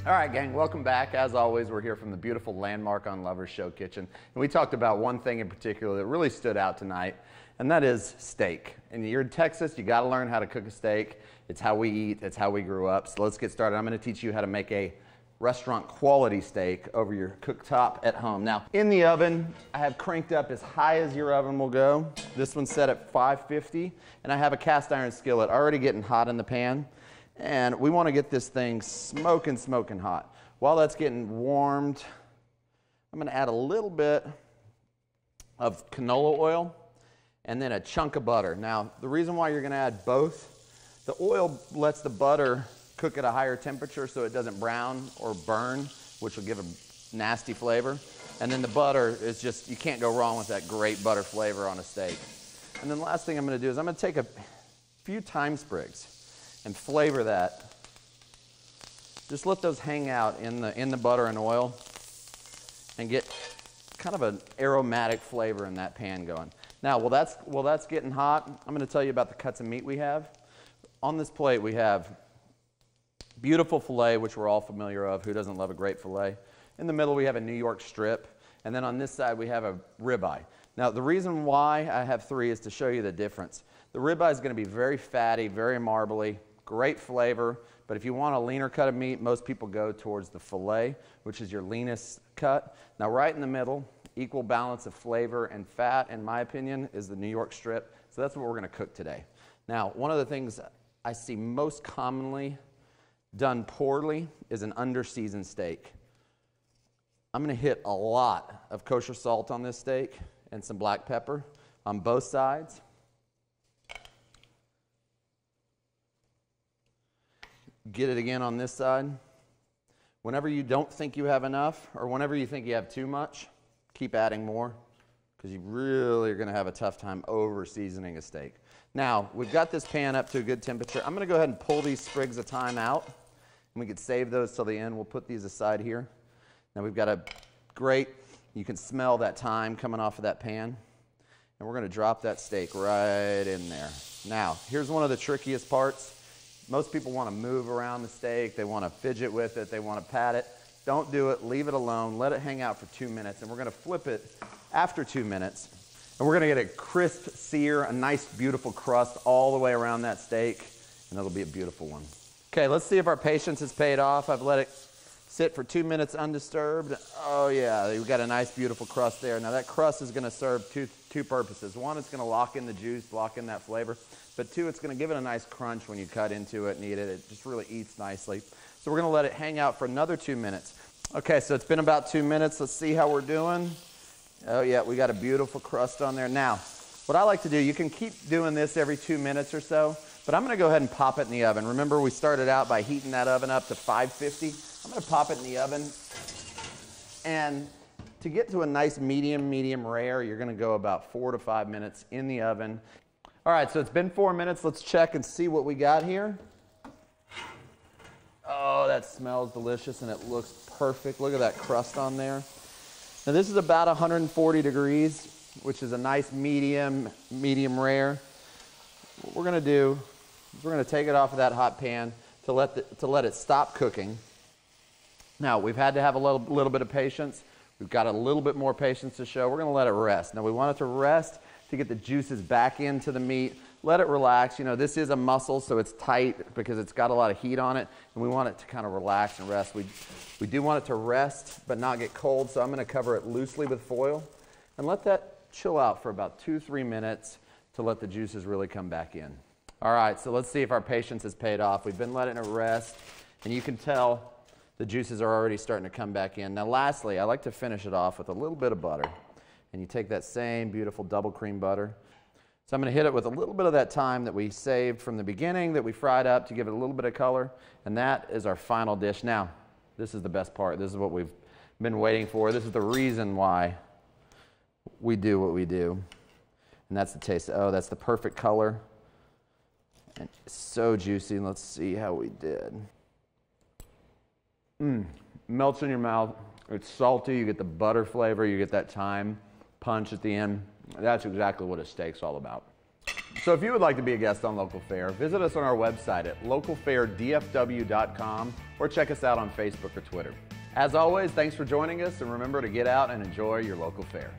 All right, gang, welcome back. As always, we're here from the beautiful Landmark on Lovers Show Kitchen. And we talked about one thing in particular that really stood out tonight, and that is steak. And you're in Texas, you gotta learn how to cook a steak. It's how we eat, it's how we grew up. So let's get started. I'm gonna teach you how to make a restaurant quality steak over your cooktop at home. Now, in the oven, I have cranked up as high as your oven will go. This one's set at 550, and I have a cast iron skillet already getting hot in the pan. And we want to get this thing smoking hot. While that's getting warmed, I'm going to add a little bit of canola oil and then a chunk of butter. Now, the reason why you're going to add both, the oil lets the butter cook at a higher temperature so it doesn't brown or burn, which will give a nasty flavor. And then the butter is just, you can't go wrong with that great butter flavor on a steak. And then the last thing I'm going to do is I'm going to take a few thyme sprigs and flavor that. Just let those hang out in the butter and oil and get kind of an aromatic flavor in that pan going. Now, while that's getting hot, I'm going to tell you about the cuts of meat we have. On this plate we have beautiful filet, which we're all familiar of. Who doesn't love a great filet? In the middle we have a New York strip, and then on this side we have a ribeye. Now, the reason why I have three is to show you the difference. The ribeye is going to be very fatty, very marbly, great flavor, but if you want a leaner cut of meat, most people go towards the filet, which is your leanest cut. Now, right in the middle, equal balance of flavor and fat, in my opinion, is the New York strip. So that's what we're going to cook today. Now, one of the things I see most commonly done poorly is an under-seasoned steak. I'm going to hit a lot of kosher salt on this steak and some black pepper on both sides. Get it again on this side. Whenever you don't think you have enough, or whenever you think you have too much, keep adding more, because you really are going to have a tough time over seasoning a steak. Now, we've got this pan up to a good temperature. I'm going to go ahead and pull these sprigs of thyme out, and we could save those till the end. We'll put these aside here. Now we've got a great, you can smell that thyme coming off of that pan, and we're going to drop that steak right in there. Now, here's one of the trickiest parts. Most people want to move around the steak, they want to fidget with it, they want to pat it. Don't do it, leave it alone, let it hang out for 2 minutes, and we're going to flip it after 2 minutes. And we're going to get a crisp sear, a nice beautiful crust all the way around that steak, and it'll be a beautiful one. Okay, let's see if our patience has paid off. I've let it sit for 2 minutes undisturbed. Oh yeah, we've got a nice beautiful crust there. Now that crust is going to serve two purposes. One, it's going to lock in the juice, lock in that flavor. But two, it's going to give it a nice crunch when you cut into it and eat it. It just really eats nicely. So we're going to let it hang out for another 2 minutes. Okay, so it's been about 2 minutes. Let's see how we're doing. Oh yeah, we got a beautiful crust on there. Now, what I like to do, you can keep doing this every 2 minutes or so, but I'm going to go ahead and pop it in the oven. Remember, we started out by heating that oven up to 550. I'm going to pop it in the oven. And to get to a nice medium rare, you're going to go about 4 to 5 minutes in the oven. All right, so it's been 4 minutes. Let's check and see what we got here. Oh, that smells delicious and it looks perfect. Look at that crust on there. Now this is about 140 degrees, which is a nice medium rare. What we're going to do is we're going to take it off of that hot pan to let it stop cooking. Now, we've had to have a little bit of patience. We've got a little bit more patience to show. We're going to let it rest. Now, we want it to rest to get the juices back into the meat. Let it relax. You know, this is a muscle, so it's tight because it's got a lot of heat on it, and we want it to kind of relax and rest. We do want it to rest but not get cold, so I'm going to cover it loosely with foil and let that chill out for about 2-3 minutes to let the juices really come back in. All right, so let's see if our patience has paid off. We've been letting it rest, and you can tell the juices are already starting to come back in. Now lastly, I like to finish it off with a little bit of butter. And you take that same beautiful double cream butter. So I'm going to hit it with a little bit of that thyme that we saved from the beginning, that we fried up to give it a little bit of color. And that is our final dish. Now, this is the best part. This is what we've been waiting for. This is the reason why we do what we do. And that's the taste. Oh, that's the perfect color. And so juicy. Let's see how we did. Melts in your mouth. It's salty. You get the butter flavor. You get that thyme punch at the end. That's exactly what a steak's all about. So if you would like to be a guest on Local Fare, visit us on our website at localfaredfw.com or check us out on Facebook or Twitter. As always, thanks for joining us, and remember to get out and enjoy your local fair.